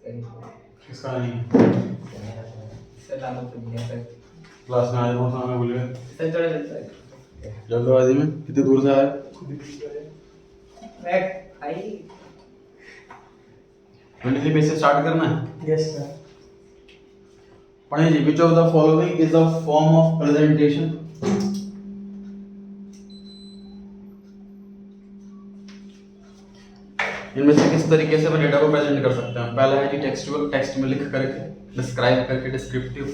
किसका नहीं? क्लास में आए कौन सा हमें भूल गए? जल्दबाजी में कितनी दूर से आए? ट्वेंटी पेज से स्टार्ट करना है। Yes sir. पढ़े जी, which of the following is the form of presentation? इनमें से किस तरीके से हम डेटा को प्रेजेंट कर सकते हैं? पहला है कि टेक्सचुअल, टेक्स्ट में लिख करके, डिस्क्राइब करके, डिस्क्रिप्टिव।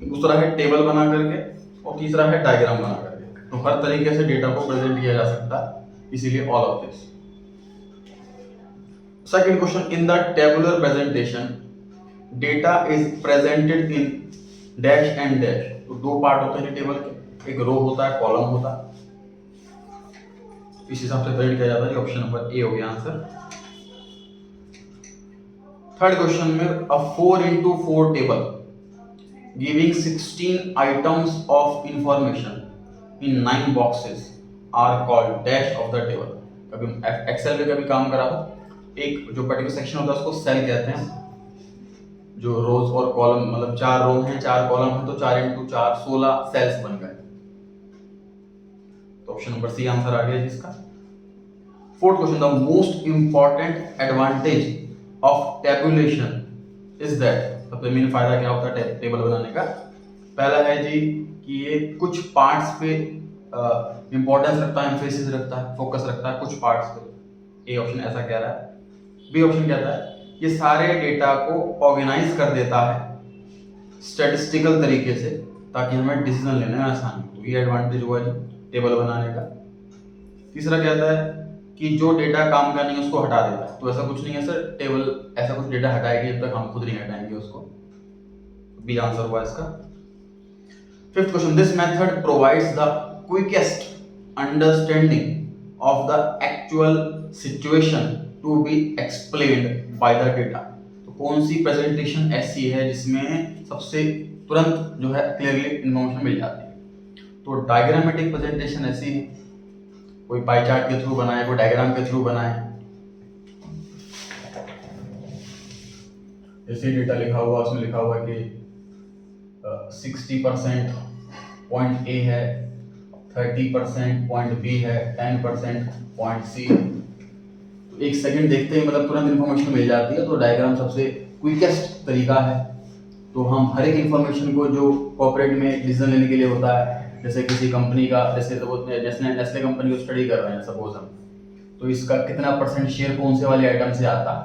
दूसरा है टेबल बना करके, और तीसरा है डायग्राम बना करके। तो हर तरीके से डेटा को प्रेजेंट किया जा सकता है, इसीलिए all of this. Second question, in the tabular presentation data is presented in dash and dash. तो दो पार्ट होते हैं टेबल के, एक रो होता है, कॉलम होता है। इस हिसाब से प्रेजेंट किया जाता है। ऑप्शन नंबर ए हो गया आंसर। थर्ड क्वेश्चन में, a 4x4 table giving 16 items of information in 9 boxes are called dash of the table. कभी एक्सेल में कभी काम करा हो, एक जो पर्टिकुलर सेक्शन होता है उसको सेल कहते हैं। जो रोज और कॉलम, मतलब 4 रो हैं, 4 कॉलम हैं, तो 4x4 16 सेल्स बन गए। तो ऑप्शन नंबर सी आंसर आ गया जिसका। Fourth question, the most important advantage of tabulation is that. सबसे मेन फायदा क्या होता है टेबल बनाने का? पहला है जी कि ये कुछ पार्ट्स पे इंपॉर्टेंस रखता है, एम्फेसिस रखता है, फोकस रखता है कुछ पार्ट्स पे। ए ऑप्शन ऐसा कह रहा है। बी ऑप्शन कहता है ये सारे डेटा को ऑर्गेनाइज कर देता है स्टैटिस्टिकल तरीके से, ताकि हमें डिसीजन लेने में आसानी हो। ये एडवांटेज हुआ जी टेबल बनाने का। तीसरा कहता है कि जो डेटा काम का नहीं है उसको हटा देता है। तो ऐसा कुछ नहीं है सर, टेबल ऐसा कुछ डेटा हटाएगी जब तक हम खुद नहीं हटाएंगे उसको। बी आंसर हुआ इसका। Fifth question, this method provides the quickest understanding of the actual situation to be explained by the data. तो कौन सी प्रेजेंटेशन ऐसी है जिसमें सबसे तुरंत जो है क्लियरली इंफॉर्मेशन मिल जाती है? तो डायग्रामेटिक प्रेजेंटेशन ऐसी है, कोई पाई चार्ट के थ्रू बनाए, कोई डायग्राम के थ्रू बनाए। जैसे डेटा लिखा हुआ, उसमें लिखा हुआ कि 60% पॉइंट ए है, 30% पॉइंट बी है, 10% पॉइंट सी। तो एक सेकंड देखते ही मतलब तुरंत इंफॉर्मेशन मिल जाती है। तो डायग्राम सबसे क्विकेस्ट तरीका है। तो हम हर एक इंफॉर्मेशन को जो कॉर्पोरेट में डिसीजन लेने के लिए होता है, जैसे किसी कंपनी का, जैसे नेस्ले कंपनी को स्टडी कर रहे हैं सपोज हम, तो इसका कितना परसेंट शेयर कौन से वाले आइटम से आता है,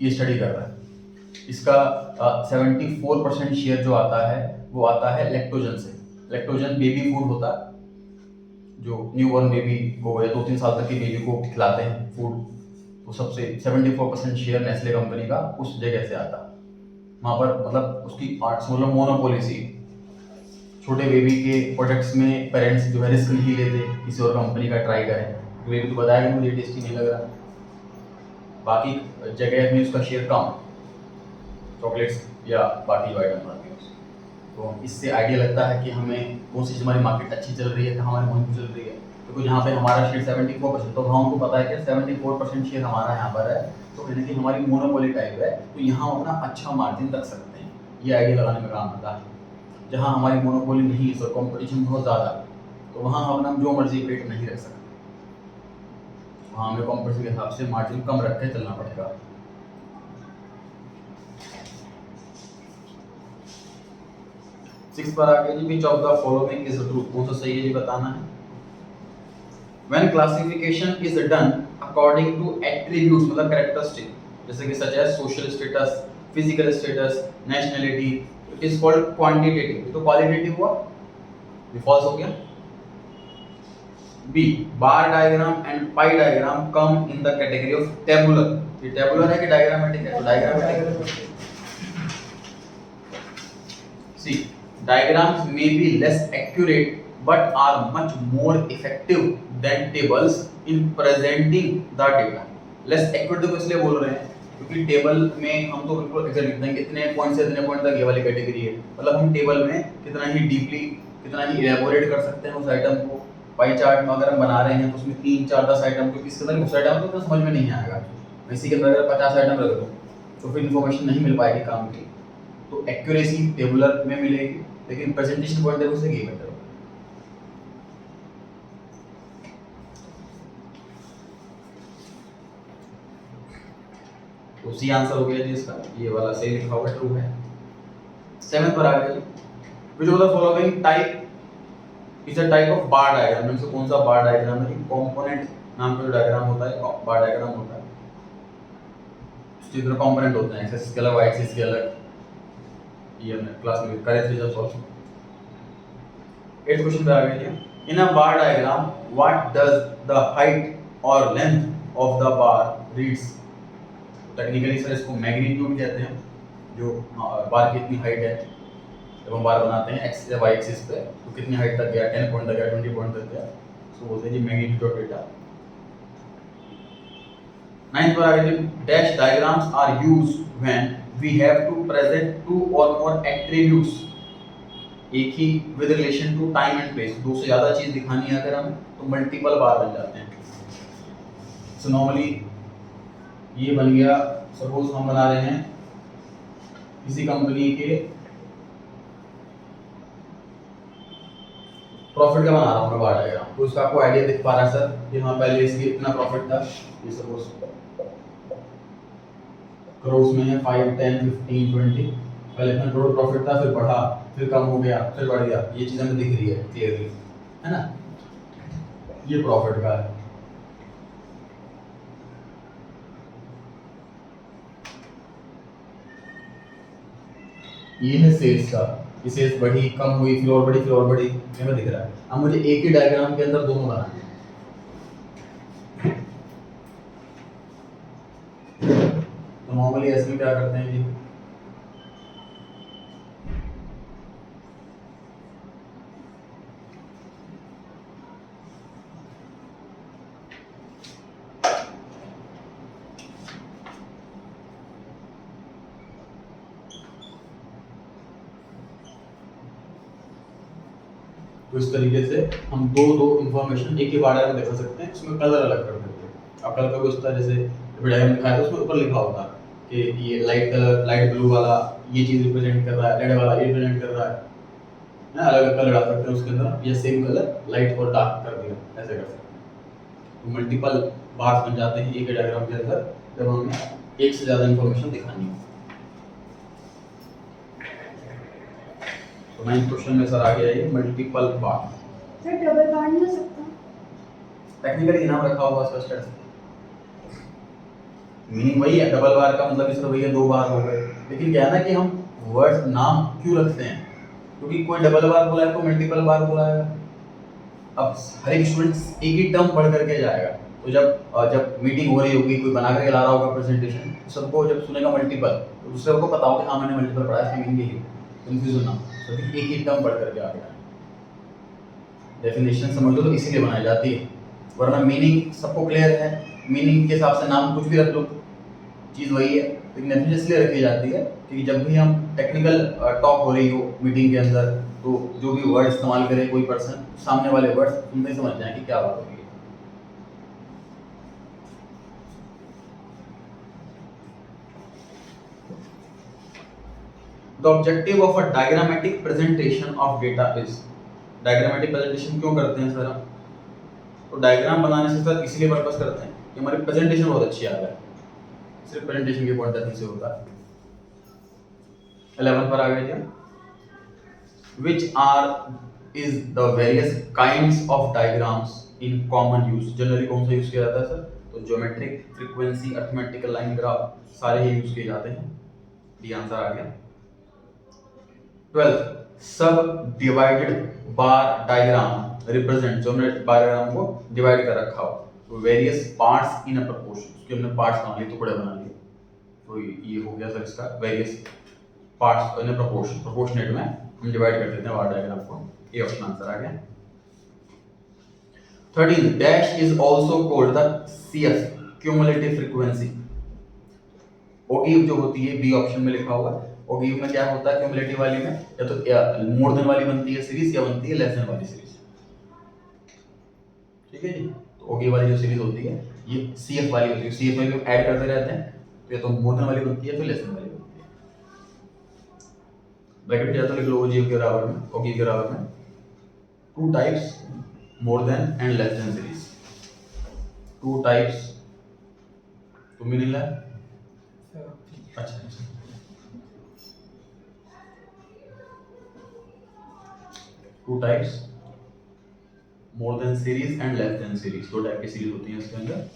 ये स्टडी कर रहा है। इसका 74% शेयर जो आता है वो आता है लैक्टोजन से। लैक्टोजन बेबी फूड होता है, जो न्यूबॉर्न बेबी को या 2-3 साल तक की बेबी को खिलाते हैं फूड। तो सबसे 74% शेयर नेस्ले कंपनी का उस जगह से आता है। वहाँ पर मतलब उसकी मतलब मोनोपोली सी। छोटे बेबी के प्रोडक्ट्स में पेरेंट्स जो है रिस्क नहीं लेते, किसी और कंपनी का ट्राई करें। बेबी तो बताया कि मुझे टेस्टी नहीं लग रहा, बाकी जगह में उसका शेयर कम, चॉकलेट्स या बाकी जो आइटम आते हैं। तो इससे आइडिया लगता है कि हमें कौन सी हमारी मार्केट अच्छी चल रही है, कहाँ हमारी मुहिम चल रही है। तो यहाँ पे हमारा शेयर 74%, तो वहाँ उनको पता है कि 74% शेयर हमारा यहाँ पर है, तो कहीं ना कहीं हमारी मोनोपोली टाइप है, तो यहाँ अपना अच्छा मार्जिन रख सकते हैं। ये आइडिया लगाने में काम आता है। जहाँ हमारी मोनोपोली नहीं है, सर कंपटीशन बहुत ज़्यादा, तो वहाँ हम जो मर्जी रेट नहीं रख सकते। वहाँ हमें कंपटीशन के हिसाब से मार्जिन कम रख के चलना पड़ेगा। सिक्स पर आगे जी, which of the following is true. कौन सा सही है जी बताना है। When classification is done according to attributes, मतलब कैरेक्टरिस्टिक, जैसे कि such as social status, physical status, nationality, it is called quantitative. तो क्वालिटेटिव हुआ, ये फॉल्स हो गया। B, bar diagram and pie diagram come in the category of tabular. ये tabular है कि डायग्रामेटिक है? तो diagrammatic. C, diagrams may be less accurate but are much more effective than tables in presenting the data. Less accurate तो इसलिए बोल रहे हैं क्योंकि टेबल में हम तो बिल्कुल एग्जैक्ट लिखते हैं कितने पॉइंट से इतने पॉइंट तक ये वाली कैटेगरी है। मतलब हम टेबल में कितना ही डीपली, कितना ही इलेबोरेट कर सकते हैं उस आइटम को। पाई चार्ट में अगर हम बना रहे हैं तो उसमें 3, 4, 10 आइटम को किस तरह उस आइटम को तो समझ में नहीं आएगा। इसी के अंदर अगर 50 आइटम रख दो तो फिर इन्फॉर्मेशन नहीं मिल पाएगी काम की। तो एक्यूरेसी टेबुलर में मिलेगी, लेकिन प्रेजेंटेशन पॉइंट ऑफ व्यू से ये बेटर होगा। तो सी आंसर हो गया जी इसका, ये वाला सही लिखा हुआ ट्रू है। 7 पर आ गया जी, which of the following type is a type of bar diagram, में से कौन सा बार डायग्राम है? कंपोनेंट नाम का जो डायग्राम होता है बार डायग्राम होता है, इसके अंदर कंपोनेंट होते हैं, एक्स स्केलर वाई एक्सिस के अलग, ये हमने क्लास में करे थे जब सॉल्व। 8th क्वेश्चन पे आ गए जी, in a bar diagram what does the height और length of the bar reads. Technically sir इसको मैग्नीट्यूड कहते हैं, जो बार की इतनी हाइट है, जब हम बार बनाते हैं एक्स या वाई एक्सिस पे तो कितनी हाइट तक गया, 10 पॉइंट तक गया, 20 पॉइंट तक गया, सो बोलते हैं जी मैग्नीट्यूड ऑफ डेटा। 9th पर आ गए, dash diagrams are used when we have to present two और मोर एट्रीब्यूट्स, एक ही with relation to time and place, दो से ज्यादा चीज दिखानी है अगर हमें तो मल्टीपल बार बन जाते हैं। सो नॉर्मली ये बन गया, सपोज हम बना रहे हैं किसी कंपनी के प्रॉफिट का बना रहा हूं मैं बार डायग्राम, तो उसका आपको आइडिया दिख पा रहा है सर कि हाँ पहले इसकी इतना प्रॉफिट था, ये सपोज करोड़ में है, 5 10 15 20, पहले इतना करोड़ प्रॉफिट था, फिर बढ़ा, फिर कम हो गया, फिर बढ़ गया, ये चीज हमें दिख रही है क्लियरली, है ना, ये प्रॉफिट का है। ये है सेल्स का, ये सेल्स बढ़ी, कम हुई, फिर और बढ़ी, फिर और बढ़ी, ये हमें दिख रहा है। अब मुझे एक ही डायग्राम के अंदर दोनों बनाने हैं, तो नॉर्मली ऐसे में क्या करते हैं जी, तो इस तरीके से हम दो इंफॉर्मेशन एक ही बार में दिखा सकते हैं, इसमें कलर अलग कर देते हैं। अब कलर का कुछ था, जैसे डायग्राम दिखाया था उसमें ऊपर लिखा होता कि ये लाइट कलर, लाइट ब्लू वाला ये चीज रिप्रेजेंट कर रहा है, रेड वाला ये रिप्रेजेंट कर रहा है ना, अलग अलग कलर डाल सकते हैं उसके अंदर, या सेम कलर लाइट और डार्क कर दिया, ऐसे कर सकते हैं। तो मल्टीपल बार्स बन जाते हैं एक ही डायग्राम के अंदर जब हमें एक से ज्यादा इंफॉर्मेशन दिखानी हो। तो 9th क्वेश्चन में सर आ गया ये मल्टीपल बार। सर डबल बार नहीं हो सकता? टेक्निकली नाम रखा होगा फर्स्ट ऐसे, मीनिंग वही है, डबल बार का मतलब इस तरह वही है, 2 बार हो गए, लेकिन क्या है ना कि हम वर्ड नाम क्यों रखते हैं, क्योंकि कोई डबल बार बोला है, कोई मल्टीपल बार बोला है। अब हर एक स्टूडेंट एक ही टर्म पढ़ करके जाएगा, तो जब मीटिंग हो रही होगी, कोई बना करके ला रहा होगा प्रेजेंटेशन, सबको जब सुनेगा मल्टीपल, तो दूसरे को पता होगा हाँ मैंने मल्टीपल पढ़ा है, मीनिंग यही है, कंफ्यूजन ना, सभी एक ही टर्म पढ़ करके आ गया। डेफिनेशन समझ लो तो इसीलिए बनाई जाती है, वरना मीनिंग सबको क्लियर है, मीनिंग के हिसाब से नाम कुछ भी रख लो, चीज़ वही है, लेकिन डेफिनेशन इसलिए रखी जाती है कि जब भी हम टेक्निकल टॉक हो रही हो मीटिंग के अंदर, तो जो भी वर्ड इस्तेमाल करे कोई पर्सन, सामने वाले वर्ड सुनते ही समझ जाए कि क्या बात हो रही है। The objective of a diagrammatic presentation of data is, diagrammatic presentation क्यों करते हैं सर हम? तो डायग्राम बनाने से सर इसलिए पर्पस करते हैं कि हमारी प्रेजेंटेशन बहुत अच्छी आ जाए, सिर्फ प्रेजेंटेशन के पॉइंट ऑफ व्यू से होता है। 11 पर आ गए क्या, which are is the various kinds of diagrams in common use, generally कौन सा यूज किया जाता है सर? तो geometric, frequency, arithmetical, line graph, सारे ही यूज किए जाते हैं, ये आंसर आ गया। 12 सब डिवाइडेड बार डायग्राम रिप्रेजेंट, जो हमने बार डायग्राम को डिवाइड कर रखा हो, तो various parts in a proportion, उसके हमने पार्ट्स बना लिए, टुकड़े बना लिए, तो ये हो गया सर इसका various parts in a proportion, proportionate में हम डिवाइड कर देते हैं बार डायग्राम को, ये ऑप्शन आंसर आ गया। 13 dash is also called the CF, cumulative frequency, ogive जो होती है बी ऑप्शन में लिखा हुआ है, ओगिव में क्या होता है, क्यूमुलेटिव वाली में या तो मोर देन वाली बनती है सीरीज, या बनती है लेस देन वाली सीरीज, ठीक है जी। तो ओगिव वाली जो सीरीज होती है ये CF वाली होती है, CF वाली लोग ऐड करते रहते हैं, तो या तो मोर देन वाली बनती है फिर लेस देन वाली बनती है। ब्रैकेट या तो लिख लो OG के बराबर में, OG के बराबर में 2 types more than and less than series. 2 types तुम भी नहीं लाए? अच्छा अच्छा, 2 types more than series and less than series, 2 type की सीरीज होती हैं इसके अंदर।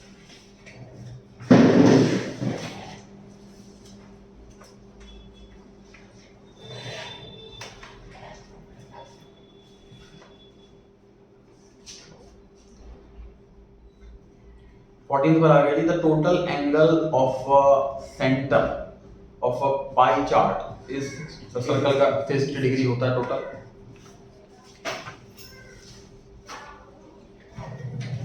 फोर्टीन पर आ गया जी, the total angle of centre of a pie chart is, circle का 60 डिग्री होता है टोटल।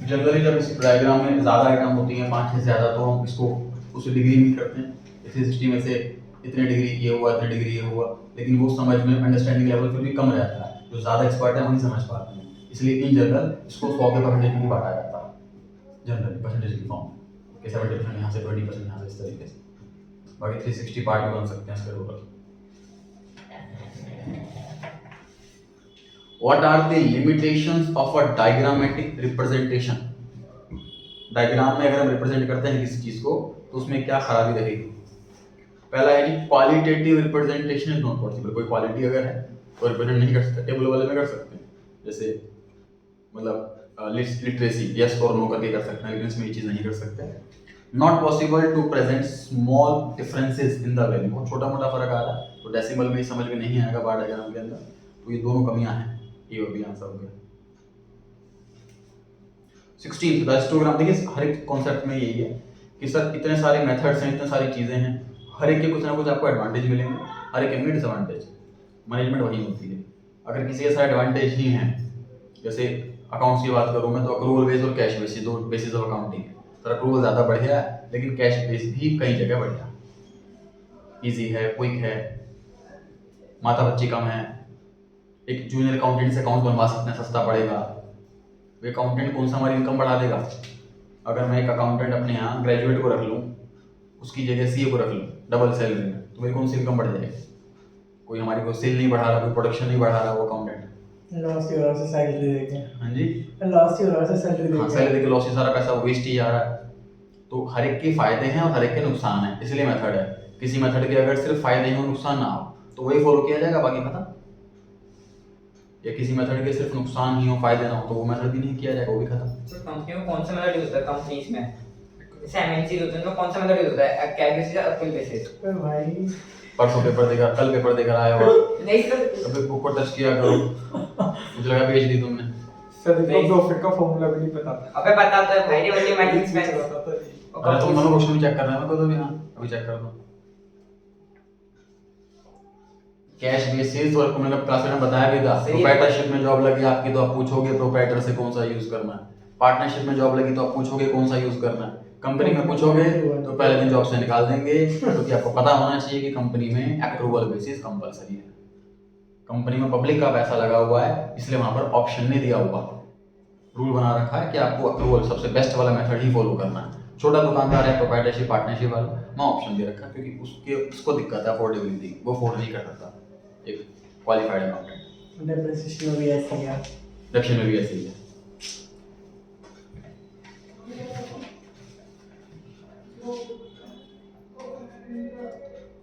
जनरली जब इस डायग्राम में ज्यादा आइटम होती हैं 5 से ज्यादा, तो हम इसको उसी डिग्री में करते हैं। 360 में से इतने डिग्री ये हुआ, इतने डिग्री ये हुआ, लेकिन वो समझ में अंडरस्टैंडिंग लेवल फिर भी कम रहता है। जो ज्यादा एक्सपर्ट है वही समझ पाते हैं, इसलिए इन जनरल इसको 100 के परसेंटेज में ही बांटा जाता है, जनरली परसेंटेज की फॉर्म के 70% यहाँ से, 20% यहाँ से, इस तरीके से। बाकी 360 पार्ट में बन सकते हैं इसके total. What are the limitations of a diagrammatic representation? Diagram में अगर हम रिप्रेजेंट करते हैं किसी चीज को तो उसमें क्या खराबी रहेगी? पहला है कि qualitative representation is not possible. कोई क्वालिटी अगर है तो रिप्रेजेंट नहीं कर सकते, टेबल वाले में कर सकते हैं, जैसे मतलब लिटरेसी यस और नो करके कर सकते हैं, लेकिन इसमें ये चीज नहीं कर सकते। Not possible to present small differences in the value, बहुत छोटा मोटा फर्क आ रहा है तो डेसिमल में समझ में नहीं आएगा बार डायग्राम के अंदर, तो ये दोनों कमियां हैं। ये भी आंसर हो गया। 16 द हिस्टोग्राम। देखिए हर एक कॉन्सेप्ट में यही है कि सर इतने सारे मेथड्स हैं, इतने सारी चीजें हैं, हर एक के कुछ ना कुछ आपको एडवांटेज मिलेंगे, हर एक के डिसएडवांटेज। मैनेजमेंट वही होती है, अगर किसी के साथ एडवांटेज ही हैं, जैसे अकाउंट्स की बात करूं मैं तो अक्रूवल बेस और कैश बेस, दो बेसिस ऑफ अकाउंटिंग है। सर अक्रूवल ज़्यादा बढ़िया है, लेकिन कैश बेस भी कई जगह बढ़िया, ईजी है, क्विक है, माता बच्ची कम है। एक जूनियर अकाउंटेंट से अकाउंट बनवा सकते हैं, सस्ता पड़ेगा। वे अकाउंटेंट कौन सा हमारी इनकम बढ़ा देगा? अगर मैं एक अकाउंटेंट अपने यहाँ ग्रेजुएट को रख लूँ, उसकी जगह सीए को रख लूँ डबल सैलरी में, तो मेरी कौन सी इनकम बढ़ जाएगी? कोई हमारी को सेल नहीं बढ़ा रहा, कोई प्रोडक्शन नहीं बढ़ा रहा वो अकाउंटेंट, लॉस ही हो रहा है, सैलरी देके। हाँ जी, लॉस ही हो रहा है, सैलरी देके। हाँ सैलरी देके लॉस ही, सारा पैसा वेस्ट ही जा रहा है। तो हर एक के फायदे हैं और हर एक के नुकसान है, इसलिए मेथड है। किसी मेथड के अगर सिर्फ फायदे हो नुकसान ना हो तो वही फॉलो किया जाएगा, बाकी खत्म। या किसी मेथड के सिर्फ नुकसान ही हो फायदे ना हो तो वो मेथड भी नहीं किया जाएगा, वो भी खत्म। सर कंपनी में कौन सा मेथड यूज होता है? कंपनीज में जैसे एमएनसी होते हैं तो कौन सा मेथड यूज होता है? कैश बेसिस या अक्रूवल बेसिस? अरे भाई परसों पेपर देखा, कल पेपर देकर आया हुआ, नहीं सर, कभी बुक को टच किया करो, मुझे लगा भेज दी तुमने। सर नहीं। को प्रॉफिट का फॉर्मूला भी नहीं पता था। अबे पता तो है भाई, ये वाली मैजिक एक्सपेंस एक्सपेंस पता था जी। अरे तुम दोनों क्वेश्चन भी चेक कर रहे हैं, मैं तो भी हाँ अभी चेक कर दो। कैश बेसिस और तुमने क्लास में बताया भी था, सही है। प्रोप्राइटरशिप में जॉब लगी आपकी तो आप पूछोगे प्रोप्राइटर से कौन सा यूज करना है, पार्टनरशिप में जॉब लगी तो आप पूछोगे कौन सा यूज करना है, कंपनी में पूछोगे तो पहले दिन जॉब से निकाल देंगे, क्योंकि आपको पता होना चाहिए कि कंपनी में अक्रूवल बेसिस कंपलसरी है। कंपनी में पब्लिक का पैसा लगा हुआ है, इसलिए वहां पर ऑप्शन नहीं दिया हुआ, रूल बना रखा है कि आपको अक्रूवल सबसे बेस्ट वाला मेथड ही फॉलो करना है। छोटा दुकानदार है, प्रोप्राइटरशिप पार्टनरशिप वाला, वहाँ ऑप्शन दे रखा है क्योंकि उसको दिक्कत है अफोर्डेबिलिटी, वो अफोर्ड नहीं कर सकता एक क्वालिफाइड अकाउंटेंट। डेप्रिसिएशन में भी ऐसे ही है। दक्षिण में भी ऐसे ही है।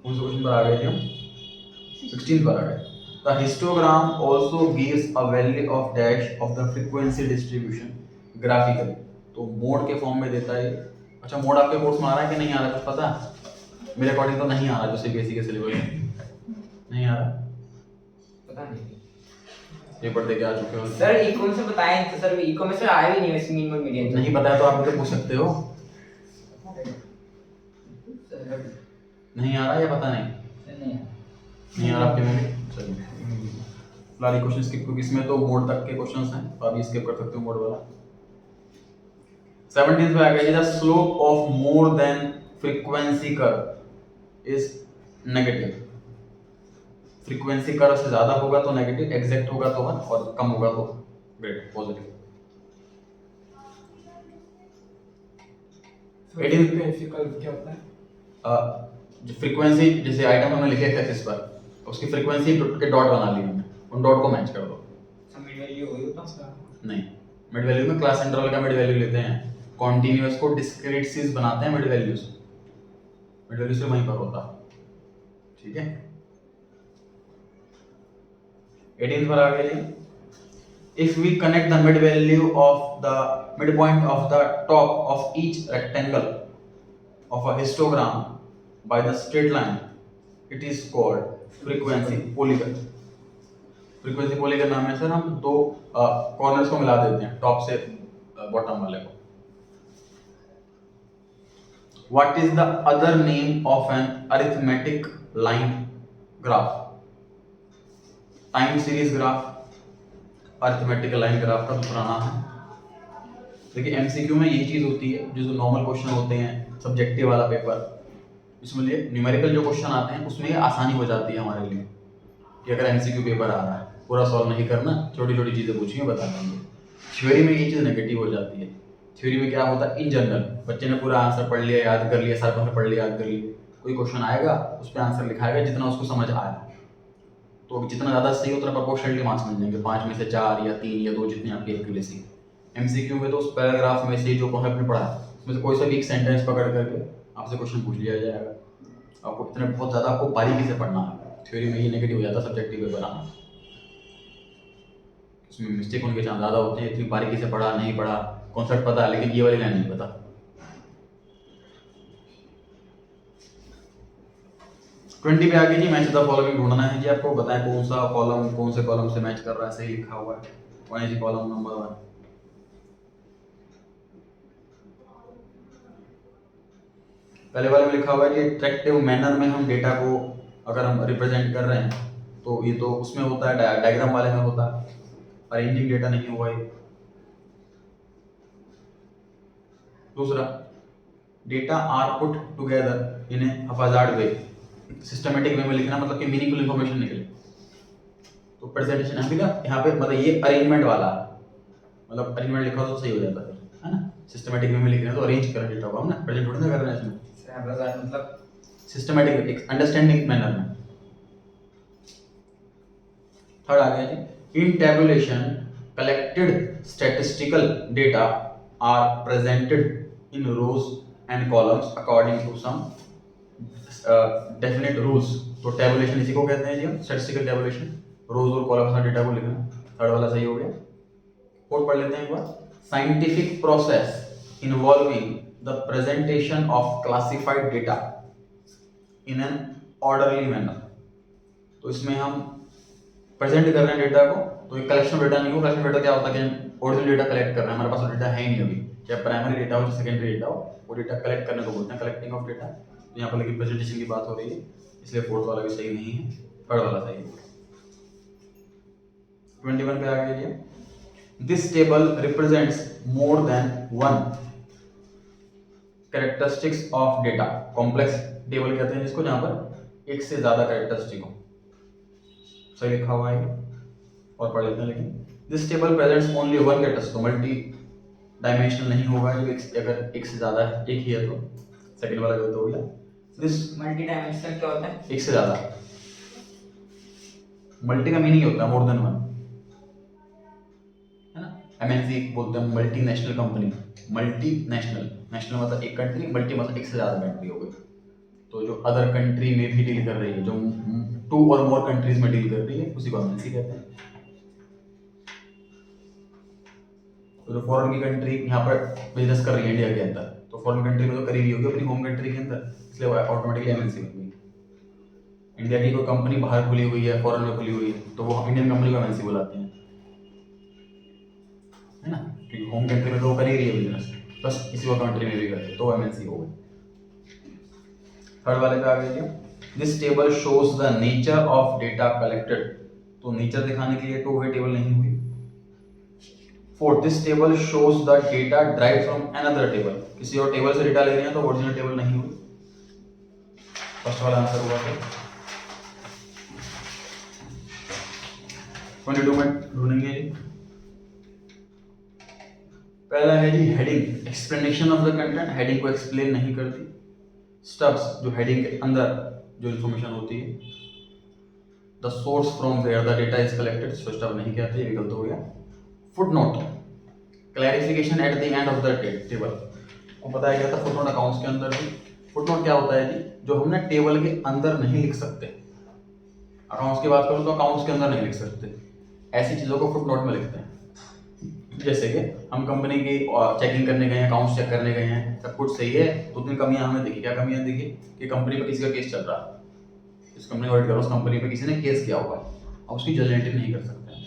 कौन से क्वेश्चन पर आ गए थे हम? 16 पर आ गए। The histogram also gives a value of dash of the frequency distribution graphically, तो मोड के फॉर्म में देता है। अच्छा मोड आपके कोर्स में आ रहा है कि नहीं आ रहा, कुछ पता है? मेरे अकॉर्डिंग तो नहीं आ रहा, जो सीबीएसई के सिलेबस में नहीं आ रहा। पता नहीं पेपर दे के आ चुके हो सर। इको में से बताएं तो सर, इको में से आया भी नहीं वैसे मिनिमम मीडियम। नहीं पता है तो आप मुझे पूछ सकते हो। नहीं आ रहा या पता नहीं? नहीं आ रहा आपके में? चलिए फिलहाल क्वेश्चन स्किप, क्योंकि इसमें तो मोड तक के क्वेश्चंस हैं तो आप ये स्किप कर सकते हो मोड वाला। 17th पे आ गया, the slope of more than frequency curve is negative. Frequency curve से ज्यादा होगा तो नेगेटिव, एग्जैक्ट होगा तो 1 और कम होगा तो ग्रेट पॉजिटिव। 18 फ्रीक्वेंसी कर्व क्या होता है? जो फ्रीक्वेंसी जैसे आइटम हमने लिखे थे इस पर, उसकी फ्रीक्वेंसी के डॉट बना लिए हमने, उन डॉट को मैच कर दो। मिड वैल्यू हुई तो अच्छा नहीं, मिड वैल्यू में क्लास इंटरवल का मिड वैल्यू लेते हैं, कॉन्टिन्यूअस को डिस्क्रीट सीज बनाते हैं मिड वैल्यू से, मिड वैल्यू से वहीं पर होता है, ठीक है। 18 पर आ गए। If we connect the mid value of the midpoint of the top of each rectangle of a histogram by the straight line, it is called frequency polygon. frequency polygon नाम है सर, हम दो कॉर्नर्स को मिला देते हैं, top से bottom वाले को। What is the other name of an arithmetic line graph? Time series graph arithmetical line graph का दूसरा नाम है। देखिए एमसीक्यू में यही चीज होती है, जो नॉर्मल क्वेश्चन होते हैं सब्जेक्टिव वाला पेपर, इसमें न्यूमेरिकल जो क्वेश्चन आते हैं उसमें ये आसानी हो जाती है हमारे लिए कि अगर एमसीक्यू पेपर आ रहा है पूरा सॉल्व नहीं करना, छोटी छोटी चीजें पूछिए बता देंगे। थ्योरी में ये चीज नेगेटिव हो जाती है। थ्योरी में क्या होता है, इन जनरल बच्चे ने पूरा आंसर पढ़ लिया, याद कर लिया, सारा पढ़ लिया, याद कर लिया, कोई क्वेश्चन आएगा उस पर आंसर लिखाएगा जितना उसको समझ आया, तो जितना ज़्यादा सही उतना प्रोपोर्शनली मार्क्स मिल जाएंगे, 5 में से 4 या 3 या 2 जितनी आपकी एक्यूरेसी। एमसीक्यू में तो उस पैराग्राफ में से जो कॉन्सेप्ट में पढ़ा है उसमें से कोई सा भी एक सेंटेंस पकड़ करके आपसे क्वेश्चन पूछ लिया जाएगा। आपको इतने बहुत ज़्यादा आपको बारीकी से पढ़ना है। थ्योरी में ये नेगेटिव हो जाता है सब्जेक्टिव पेपर आना, उसमें मिस्टेक होने के चांस ज़्यादा होते हैं। इतनी बारीकी से पढ़ा नहीं पढ़ा, कॉन्सेप्ट पता है लेकिन ये वाली लाइन नहीं पता। ट्वेंटी पे आगे जी मैच द फॉलोइंग ढूंढना है जी, आपको बताएं कौन सा कॉलम कौन से कॉलम से मैच कर रहा है, सही लिखा हुआ है, कौन है जी कॉलम नंबर 1। पहले वाले में लिखा हुआ है कि अट्रैक्टिव मैनर में हम डेटा को अगर हम रिप्रेजेंट कर रहे हैं तो ये तो उसमें होता है, डायग्राम वाले में होता है, अरेंजिंग डेटा नहीं हुआ ये। दूसरा, data are put together in a haphazard way, systematic way में लिखना मतलब कि मीनिंगफुल इंफॉर्मेशन निकले। तो प्रेजेंटेशन यहाँ पे मतलब ये अरेंजमेंट वाला, मतलब अरेंजमेंट लिखा हो तो सही हो जाता है ना। सिस्टमेटिक वे में लिख रहे हैं तो अरेंज कर डेटा को हम ना, प्रेजेंट थोड़ी ना कर रहे हैं इसमें, मतलब सिस्टमेटिक एक अंडरस्टैंडिंग मैनर में। थर्ड आ गया जी, in tabulation collected statistical data are presented in rows and columns according to some definite rules. तो टेबुलेशन इसी को कहते हैं जी, स्टैटिस्टिकल टेबुलेशन, रोज और कॉलम्स का डेटा को लिखना। थर्ड वाला सही हो गया। फोर्थ पढ़ लेते हैं एक बार, scientific process involving the presentation of classified data in an orderly manner. तो इसमें हम प्रेजेंट कर रहे हैं डेटा को, तो ये कलेक्शन डेटा नहीं हो। कलेक्शन डेटा क्या होता है कि ओरिजिनल डेटा कलेक्ट कर रहे हैं, हमारे पास डेटा है ही नहीं अभी, चाहे प्राइमरी डेटा हो चाहे सेकेंडरी डेटा हो, वो डेटा कलेक्ट करने को बोलते हैं कलेक्टिंग ऑफ डेटा। तो यहाँ पर लेकिन प्रेजेंटेशन की बात हो रही है, इसलिए फोर्थ वाला भी सही नहीं है, थर्ड वाला सही है। 21 पे आ गया, this table represents more than one characteristics of data. Complex table कहते हैं जिसको, जहां पर एक से ज्यादा कैरेक्टरिस्टिक हो। सही लिखा हुआ है और पढ़ लेते हैं। लेकिन this table presents only one characteristic, multi dimensional नहीं होगा जो अगर एक से ज्यादा है, एक ही है तो सेकंड वाला गलत हो गया। दिस मल्टी डायमेंशनल क्या होता है? एक से ज्यादा, मल्टी का मीनिंग होता है मोर देन वन, है ना। एमएनसी बोलते हैं मल्टीनेशनल कंपनी, मल्टीनेशनल, नेशनल मतलब एक कंट्री, मल्टी मतलब एक से ज्यादा कंट्री हो गई। तो जो अदर कंट्री में भी डील कर रही है, जो 2 और मोर कंट्रीज में डील कर रही है, उसी को एमएनसी कहते हैं। तो जो फॉरेन की कंट्री यहाँ पर बिजनेस कर रही है इंडिया के अंदर, तो फॉरेन कंट्री में तो करी रही होगी अपनी होम कंट्री के अंदर, इसलिए ऑटोमेटिकली एमएनसी बन गई। इंडिया की कोई कंपनी बाहर खुली हुई है, फॉरेन में खुली हुई है, तो वो इंडियन कंपनी को एमएनसी बुलाते हैं, है ना, क्योंकि होम कंट्री में तो वो कर ही रही है बिजनेस, बस किसी और कंट्री में भी करे तो एमएनसी हो गई। थर्ड वाले पे आ गए, this table shows the nature of data collected. तो नेचर दिखाने के लिए टू वे टेबल नहीं हुई। Fourth, this table shows the data drive from another table. किसी और टेबल से डेटा ले रहे हैं तो ओरिजिनल टेबल नहीं हुई। फर्स्ट वाला आंसर हुआ था। 22 में ढूंढेंगे। पहला है जी heading, explanation of the content, heading को एक्सप्लेन नहीं करती। स्टब्स, जो हेडिंग के अंदर जो इन्फॉर्मेशन होती है। The source from where the data is collected, इसको स्टब नहीं कहते, ये गलत हो गया। Footnote, clarification at the end of the table, को पता है क्या था फुट नोट अकाउंट्स के अंदर भी। फुट नोट क्या होता है जी, जो हमने टेबल के अंदर नहीं लिख सकते, अकाउंट्स की बात करूँ तो अकाउंट्स के अंदर नहीं लिख सकते, ऐसी चीज़ों को फुट नोट में लिखते हैं। जैसे कि हम कंपनी की चेकिंग करने गए हैं, अकाउंट्स चेक करने गए हैं, सब कुछ सही है, तो उतनी कमियां हमें दिखी। क्या कमियां दिखी कि कंपनी पे किसी का केस चल रहा है, इस कंपनी को ऑडिट करो, उस कंपनी पे किसी ने केस किया हुआ है, अब उसकी जर्नल एंट्री नहीं कर सकते हैं,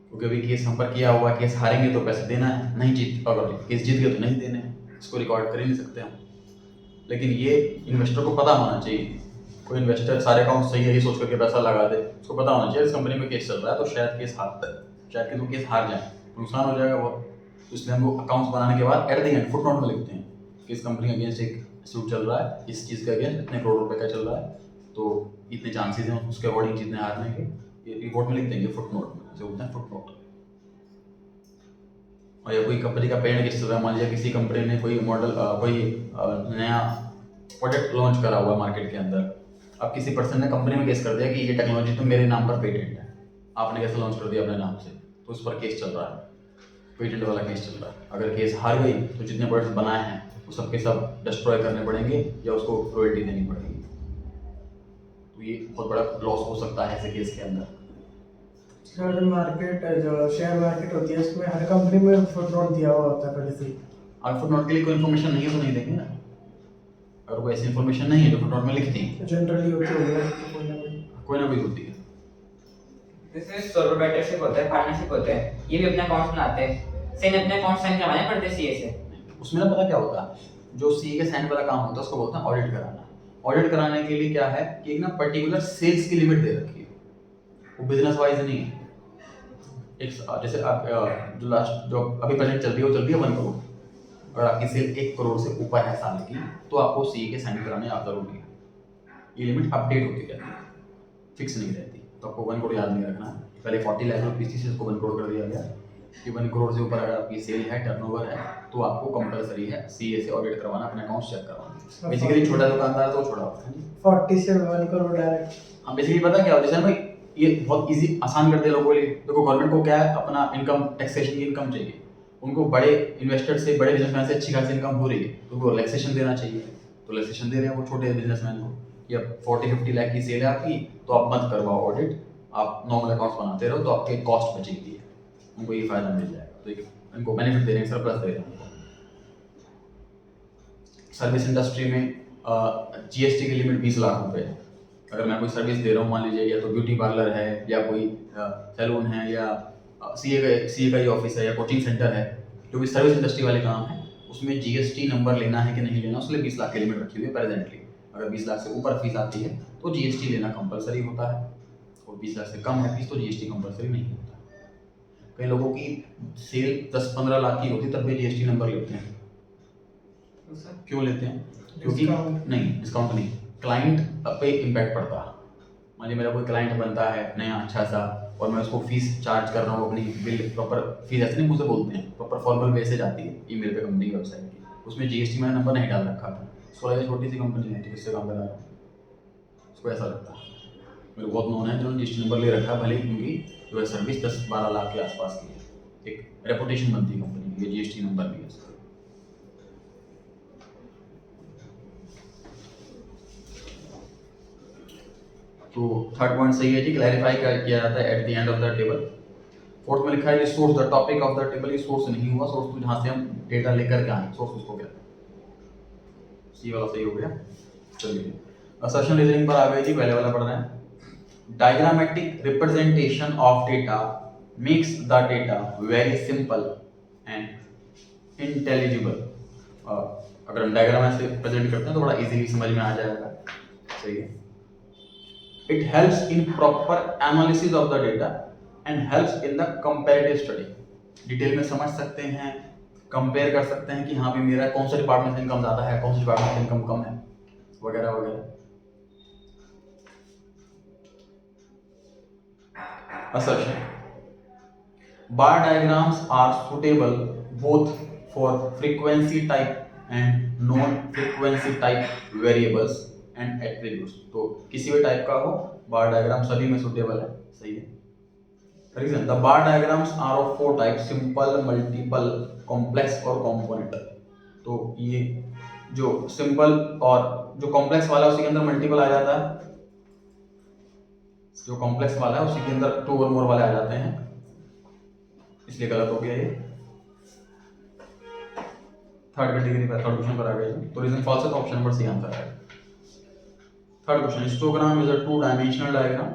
क्योंकि अभी केस हम पर किया हुआ है, केस हारेंगे तो पैसे देना है, नहीं जीत, अगर केस जीत गए तो नहीं देने हैं, इसको रिकॉर्ड कर ही नहीं सकते हम। लेकिन ये इन्वेस्टर को पता होना चाहिए। कोई इन्वेस्टर सारे अकाउंट सही है ये सोच करके पैसा लगा दे, उसको पता होना चाहिए इस कंपनी में केस चल रहा है, तो शायद केस हारता है, शायद कि तो केस हार जाए, नुकसान हो जाएगा बहुत। तो इसलिए हम वो अकाउंट्स बनाने के बाद eight the and foot note में लिखते हैं कि इस कंपनी के अगेंस्ट एक सूट चल रहा है, इस चीज़ के अगेंस्ट इतने करोड़ रुपए का चल रहा है, तो इतने चांसेस हैं उसके अकॉर्डिंग जीतने हारने के, ये रिपोर्ट में लिख देंगे फुट नोट में, जो होता है फुट नोट। और या कोई कंपनी का पेरेंट केस चल रहा है, मान लीजिए किसी कंपनी ने कोई मॉडल कोई नया प्रोडक्ट लॉन्च करा हुआ मार्केट के अंदर, अब किसी पर्सन ने कंपनी में केस कर दिया कि ये टेक्नोलॉजी तो मेरे नाम पर पेटेंट है, आपने कैसे लॉन्च कर दिया अपने नाम से, तो उस पर केस चल रहा है, पेटेंट वाला केस चल रहा है। अगर केस हार गई तो जितने प्रोडक्ट्स बनाए हैं वो सब के सब डिस्ट्रॉय करने पड़ेंगे या उसको रॉयल्टी देनी पड़ेगी, तो ये बहुत बड़ा लॉस हो सकता है ऐसे केस के अंदर। जो मार्केट जो शेयर मार्केट होती है उसमें हर कंपनी में फुट नोट दिया हुआ होता है पहले से ही। अगर फुट नोट के लिए कोई इन्फॉर्मेशन नहीं है तो नहीं देंगे ना, अगर कोई ऐसी इन्फॉर्मेशन नहीं है तो फुट नोट में लिख देंगे, जनरली होती होगी तो कोई ना कोई होती है। जैसे प्रोप्राइटरशिप होता है, पार्टनरशिप होता है, ये भी अपने अकाउंट्स बनाते हैं, सेन अपने अकाउंट साइन करवाने पड़ते हैं सीए से। उसमें ना पता क्या होता है, जो सीए के साइन वाला काम होता है उसको बोलते हैं ऑडिट कराना। ऑडिट कराने के लिए क्या है कि एक ना पर्टिकुलर सेल्स की लिमिट दे रखी है, वो बिजनेस वाइज नहीं है। एक जैसे आप जो लास्ट जो अभी प्रेजेंट चल रही है वो चल रही है 1 करोड़, अगर आपकी सेल 1 करोड़ से ऊपर है साल की तो आपको सीए के साइन कराने आप जरूरी है। ये लिमिट अपडेट होती रहती है, फिक्स नहीं रहती, तो आपको 1 करोड़ याद नहीं रखना है। पहले 40 लाख रुपये थी, इसको 1 करोड़ कर दिया गया कि 1 करोड़ से ऊपर अगर आपकी सेल है, टर्नओवर है, तो आपको कंपलसरी है सीए से ऑडिट करवाना, अपने अकाउंट्स चेक करवाना। बेसिकली छोटा दुकानदार तो छोड़ा होता है 40 से 1 करोड़ डायरेक्ट। हाँ, बेसिकली पता क्या होता है भाई, ये बहुत इजी आसान कर दिया लोगों के लिए। देखो गवर्नमेंट को क्या है, अपना इनकम टैक्सेशन की इनकम चाहिए, उनको बड़े इन्वेस्टर से, बड़े बिजनेसमैन से अच्छी खासी इनकम हो रही है, तो उनको रिलैक्सेशन देना चाहिए, तो रिलैक्सेशन दे रहे हैं वो छोटे बिजनेसमैन को। या 40-50 लाख की सेल है आपकी, तो आप मत करवाओ ऑडिट, आप नॉर्मल अकाउंट्स बनाते रहो, तो आपके कॉस्ट बचेगी, उनको ये फायदा मिल जाएगा, तो एक इनको बेनिफिट दे रहे हैं, सरप्लस दे रहे हैं उनको। सर्विस इंडस्ट्री में जीएसटी की लिमिट 20 लाख रुपए है। अगर मैं कोई सर्विस दे रहा हूँ, मान लीजिए या तो ब्यूटी पार्लर है या कोई सैलून है या सीए का ही ऑफिस है या कोचिंग सेंटर है, जो भी सर्विस इंडस्ट्री वाले काम है, उसमें जीएसटी नंबर लेना है कि नहीं लेना, उसके लिए 20 लाख की लिमिट रखी हुई है प्रेजेंटली। अगर 20 लाख से ऊपर फीस आती है तो जीएसटी लेना कंपलसरी होता है, और 20 लाख से कम है फीस तो जीएसटी कंपलसरी नहीं होता। कई लोगों की सेल 10-15 लाख की होती तब भी जीएसटी नंबर लेते हैं। क्यों लेते हैं? क्योंकि नहीं, डिस्काउंट नहीं, क्लाइंट पे इम्पैक्ट पड़ता है। मान लीजिए मेरा कोई क्लाइंट बनता है नया अच्छा सा, और मैं उसको फीस चार्ज कर रहा हूँ, अपनी बिल प्रॉपर फीस ऐसे नहीं मुझसे बोलते हैं, प्रॉपर फॉर्मल वे से जाती है ईमेल पे कंपनी की वेबसाइट की, उसमें जीएसटी मैंने नंबर नहीं डाल रखा था, उसको लगा छोटी सी कंपनी है तो किससे काम करा रहा हूँ, उसको ऐसा लगता है। मेरे बहुत नोन है जिन्होंने जीएसटी नंबर ले रखा है, भले ही उनकी जो है सर्विस 10-12 लाख के आसपास की है, एक रेपुटेशन बनती है कंपनी की, जीएसटी नंबर भी है। तो थर्ड पॉइंट सही है जी, क्लैरिफाई किया जाता है eight the end of the table. Fourth में लिखा है source, the topic of the table, ये सोर्स नहीं हुआ, सोर्स तो जहाँ से हम डेटा लेकर के आए, सोर्स उसको कहते हैं। सी वाला सही हो गया। चलिए असर्शन रीजनिंग पर आ गए जी, पहले वाला पढ़ रहे हैं। Diagrammatic representation of data makes the data very simple and intelligible. अगर हम डायग्राम ऐसे प्रेजेंट करते हैं तो बड़ा इजीली समझ में आ जाएगा। सही है। It helps in proper analysis of the data and helps in the comparative study. Detail में समझ सकते हैं, कंपेयर कर सकते हैं कि हाँ भी मेरा कौन सा डिपार्टमेंट से इनकम ज़्यादा है, कौन सा डिपार्टमेंट से इनकम कम है, वगैरह वगैरह। Assertion. Bar diagrams are suitable both for frequency type and non-frequency type variables and attributes. तो किसी भी टाइप का हो बार डायग्राम सभी में सुटेबल है, सही है. Reason: the bar diagrams are of four types: simple, multiple, complex और component. तो ये जो सिंपल और जो कॉम्प्लेक्स वाला है उसी के अंदर मल्टीपल आ जाता है, जो कॉम्प्लेक्स वाला है उसी के अंदर टू और मोर वाले आ जाते हैं, इसलिए गलत हो गया ये. थर्ड कैटेगरी पर थर्ड क्वेश्चन पर आ गए तो रीजन फॉल्स है, तो ऑप्शन नंबर सी आंसर है. Third question, histogram is a two dimensional diagram.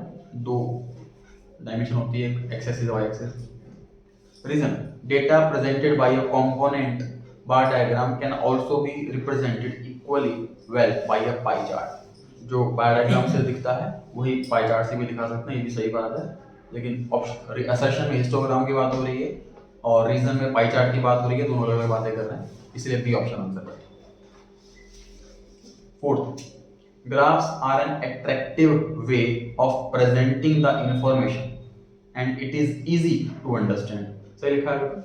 दो डायमेंशन होती है, X axis Y axis. Reason: data presented by a component bar diagram can also be represented equally well by a pie chart. जो bar diagram से दिखता है वही pie chart से भी दिखा सकते हैं, ये भी सही बात है. लेकिन ऑप्शन असर्शन में हिस्टोग्राम की बात हो रही है और रीजन में पाई चार्ट की बात हो रही है, दोनों अलग अलग बातें कर रहे हैं, इसलिए बी ऑप्शन आंसर है. Fourth, graphs are an attractive way of presenting the information and it is easy to understand. सही लिखा है.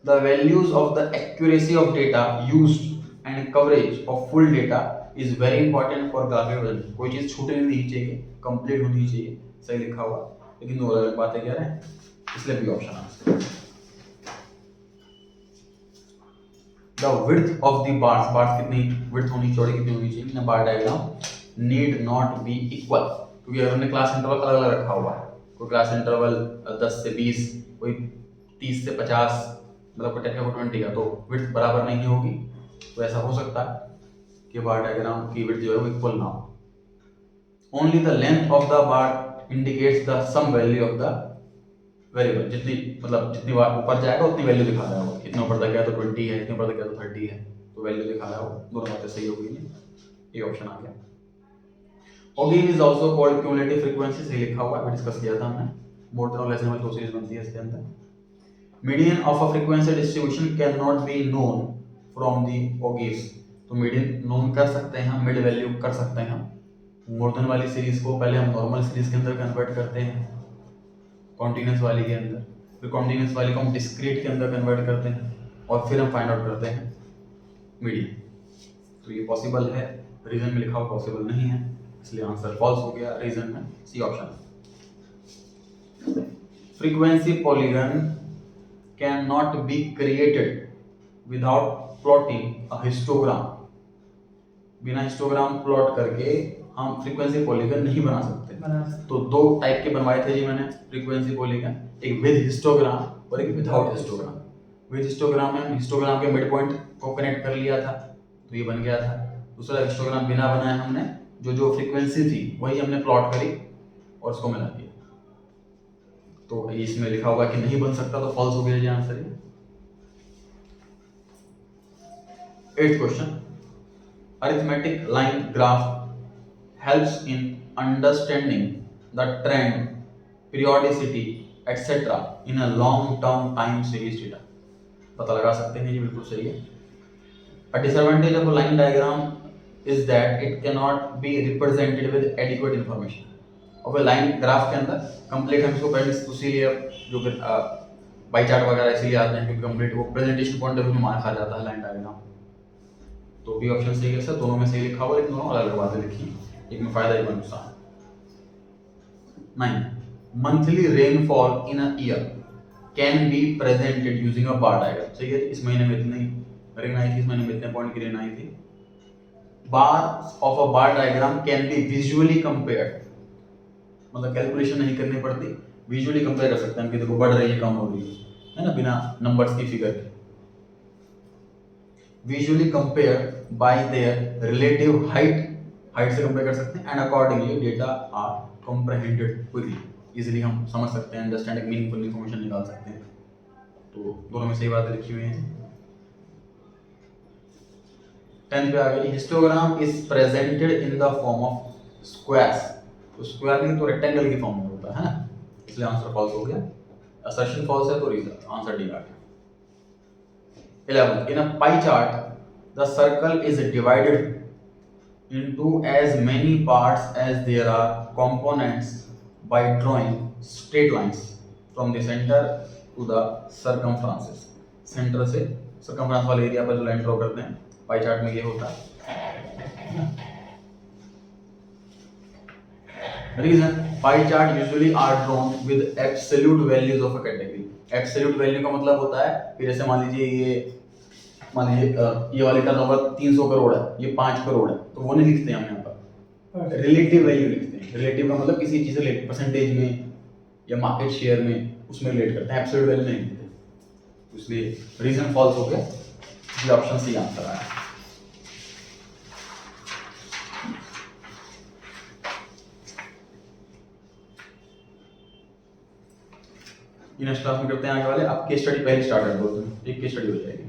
The values of the accuracy of data used and coverage of full data is very important for graphic presentation. कोई चीज छूटनी नहीं चाहिए, complete होनी चाहिए, सही लिखा हुआ, लेकिन दो अलग बातें कह रहे हैं, इसलिए B option answer. The width of the bars, bars कितनी width होनी, चौड़ी कितनी होनी चाहिए ना, बार diagram need not be equal, क्योंकि अगर हमने क्लास इंटरवल अलग अलग रखा हुआ है, कोई क्लास इंटरवल 10 से 20, कोई 30 से 50, मतलब कोई 10 का 20 का, तो width बराबर नहीं होगी. तो ऐसा हो सकता है कि बार डायग्राम की width जो है वो इक्वल ना हो. Only the length of the bar indicates the some value of the variable. जितनी मतलब जितनी बार ऊपर जाएगा उतनी वैल्यू दिखा रहा है वो. इतना ऊपर तक गया तो 20 है, इतने ऊपर तक गया तो 30 है, तो वैल्यू दिखा रहा है वो. दोनों बातें सही होगी, ये ऑप्शन आ गया. Ogive is also called cumulative frequency, सही लिखा हुआ है, डिस्कस किया था हमने. मोर देन और लेस देन वाली दो सीरीज बनती है इसके अंदर. Median of a frequency distribution can not be known from the ogives. तो मीडियन नोन कर सकते हैं हम, मिड वैल्यू कर सकते हैं हम. मोर देन वाली सीरीज को पहले हम नॉर्मल सीरीज के अंदर कन्वर्ट करते हैं, कॉन्टिन्यूस वाली के अंदर, फिर कॉन्टिन्यूस वाली को हम डिस्क्रीट के अंदर कन्वर्ट करते हैं और फिर हम फाइंड आउट करते हैं मीडियन. तो ये पॉसिबल है, रीजन में लिखा हुआ पॉसिबल नहीं है, इसलिए आंसर फॉल्स हो गया. रीजन में C option. Frequency polygon can not be created without plotting a histogram. बिना हिस्टोग्राम प्लॉट करके हम फ्रीक्वेंसी पॉलीगन नहीं बना सकते. तो दो टाइप के बनवाए थे जी मैंने फ्रीक्वेंसी पॉलीगन, एक विद हिस्टोग्राम और एक विदाउट हिस्टोग्राम. विद हिस्टोग्राम में हम हिस्टोग्राम के मिड पॉइंट को कनेक्ट कर लिया था, तो ये बन गया था. दूसरा हिस्टोग्राम बिना बनाए हमने जो फ्रीक्वेंसी थी वही हमने प्लॉट करी और उसको मिला दिया. तो इसमें लिखा होगा कि नहीं बन सकता, तो फॉल्स हो गया जी answer. 8th question, arithmetic line graph helps in understanding the trend, periodicity, etc. in a long-term time series data. पता लगा सकते हैं, ये बिल्कुल सही है. A disadvantage of a line diagram is that it cannot be represented with adequate information. और line graph के अंदर कंप्लीट हम इसको पहले इसीलिए जो फिर बाई चार्ट वगैरह इसीलिए आते हैं क्योंकि कंप्लीट वो प्रेजेंटेशन पॉइंट ऑफ व्यू में मार खा जाता है लाइन डायग्राम. तो बी ऑप्शन सही है सर, दोनों में सही लिखा हुआ, लेकिन दोनों अलग अलग बातें लिखी, एक में फायदा एक में नुकसान. 9. Monthly rainfall in a year can be presented using a bar diagram. सही है, इस महीने में इतनी रेन आई थी, इस महीने में इतने पॉइंट की रेन आई थी. Bars of a bar diagram can be visually compared, मतलब कैलकुलेशन नहीं करनी पड़ती, विजुअली कंपेयर कर सकते हैं कि देखो बढ़ रही है कम हो रही है ना, बिना नंबर्स की फिगर के. Visually compare by their relative height से कंपेयर कर सकते हैं. And accordingly data are comprehended quickly, easily हम समझ सकते हैं, अंडरस्टैंड, एक मीनिंगफुल इन्फॉर्मेशन निकाल सकते हैं. तो दोनों में सही बातें लिखी हुई हैं. 10th पे आ गई, histogram is presented in the form of squares. तो स्क्वायर नहीं तो रेक्टेंगल की फॉर्म में होता है ना, इसलिए आंसर फॉल्स हो गया. असर्शन फॉल्स है तो रीजन आंसर डी आ गया. 11th, in a pie chart the circle is divided into as many parts as there are components by drawing straight lines. From the centre to the circumferences, centre से circumference वाले area पर जो line draw करते हैं pie chart में ये होता है। Reason pie chart usually are drawn with absolute values of a category. Absolute value का मतलब होता है कि जैसे मान लीजिए ये वाली टर्नओवर 300 करोड़ है, ये 5 करोड़ है, तो वो नहीं लिखते हम यहाँ पर, रिलेटिव वैल्यू लिखते हैं। रिलेटिव का मतलब किसी चीज से परसेंटेज में या मार्केट शेयर में उसमें रिलेट करते हैं, एब्सोल्यूट वैल्यू नहीं लिखते। तो इसलिए रीजन फॉल्स हो गया, इसलिए ऑप्शन सी आंसर आया। नेक्स्ट क्लास में करते हैं आगे वाले। आप केस स्टडी पहले स्टार्ट कर दो, एक केस स्टडी हो जाएगी।